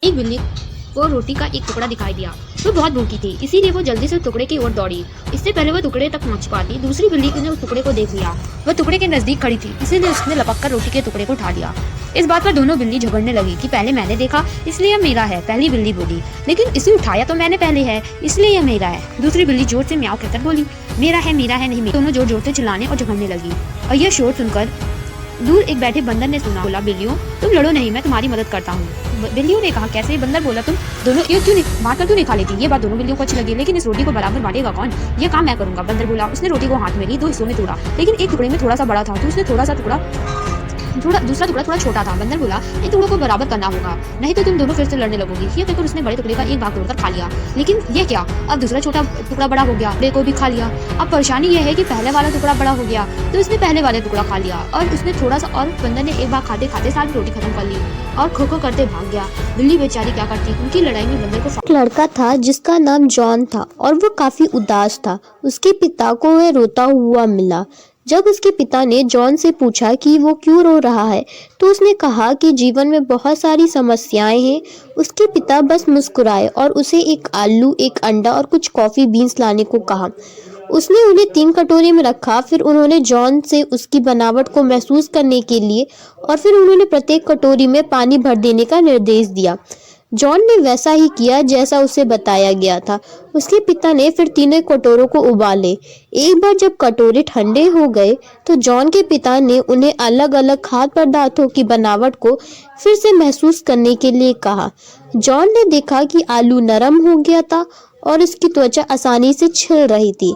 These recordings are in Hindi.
एक बिल्ली को रोटी का एक टुकड़ा दिखाई दिया। वो बहुत भूखी थी, इसीलिए वो जल्दी से टुकड़े की ओर दौड़ी। इससे पहले वो टुकड़े तक पहुंच पाती, दूसरी बिल्ली ने उस टुकड़े को देख लिया। वह टुकड़े के नजदीक खड़ी थी, इसीलिए उसने लपक कर रोटी के टुकड़े को उठा लिया। इस बात पर दोनों बिल्ली झगड़ने लगी कि पहले मैंने देखा इसलिए यह मेरा है। पहली बिल्ली बोली, लेकिन इसे उठाया तो मैंने पहले है, इसलिए यह मेरा है। दूसरी बिल्ली जोर से म्याऊं कहकर बोली, मेरा है नहीं मेरा। दोनों जोर जोर से चिल्लाने और झगड़ने लगी और यह शोर सुनकर दूर एक बैठे बंदर ने सुना। बोला, बिल्लियों तुम लड़ो नहीं, मैं तुम्हारी मदद करता हूँ। बिल्लियों ने कहा, कैसे? बंदर बोला, तुम दोनों ये क्यों नहीं बांट कर क्यों नहीं खा लेती? ये बात दोनों बिल्लियों को अच्छी लगी, लेकिन इस रोटी को बराबर बांटेगा कौन? ये काम मैं करूंगा। बंदर बोला। उसने रोटी को हाथ में ली, दो हिस्सों में तोड़ा, लेकिन एक टुकड़े में थोड़ा सा बड़ा था तो उसने दूसरा टुकड़ा थोड़ा छोटा था। बंदर बोला, इन टुकड़ों को बराबर करना होगा, नहीं तो तुम दोनों फिर से लड़ने लगोगी। ये कहकर उसने बड़े टुकड़े का एक भाग तोड़कर खा लिया। लेकिन ये क्या, अब दूसरा छोटा टुकड़ा बड़ा हो गया, टुकड़े को भी खा लिया। अब परेशानी यह है कि पहले वाला टुकड़ा बड़ा हो गया, तो उसने पहले वाले टुकड़ा खा लिया और उसने थोड़ा सा, और बंदर ने एक बार खाते खाते सारी रोटी खत्म कर ली और खो खो करते भाग गया। बिल्ली बेचारी क्या करती, उनकी लड़ाई में बंदर को एक लड़का था जिसका नाम जॉन था और वो काफी उदास था। उसके पिता को वह रोता हुआ मिला। जब उसके पिता ने जॉन से पूछा कि वो क्यों रो रहा है, तो उसने कहा कि जीवन में बहुत सारी समस्याएं हैं। उसके पिता बस मुस्कुराए और उसे एक आलू, एक अंडा और कुछ कॉफी बीन्स लाने को कहा। उसने उन्हें 3 कटोरे में रखा। फिर उन्होंने जॉन से उसकी बनावट को महसूस करने के लिए और फिर उन्होंने प्रत्येक कटोरी में पानी भर देने का निर्देश दिया। जॉन ने वैसा ही किया जैसा उसे बताया गया था। उसके पिता ने फिर तीनों कटोरों को उबाले। एक बार जब कटोरे ठंडे हो गए तो जॉन के पिता ने उन्हें अलग अलग खाद्य पदार्थों की बनावट को फिर से महसूस करने के लिए कहा। जॉन ने देखा कि आलू नरम हो गया था और इसकी त्वचा आसानी से छिल रही थी।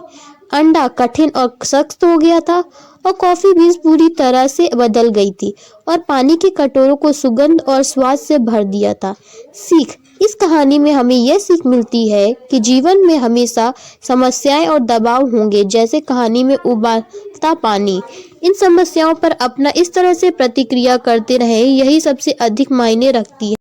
अंडा कठिन और सख्त हो गया था और कॉफी बीन्स पूरी तरह से बदल गई थी और पानी के कटोरों को सुगंध और स्वाद से भर दिया था। सीख, इस कहानी में हमें यह सीख मिलती है कि जीवन में हमेशा समस्याएं और दबाव होंगे, जैसे कहानी में उबालता पानी। इन समस्याओं पर अपना इस तरह से प्रतिक्रिया करते रहें, यही सबसे अधिक मायने रखती है।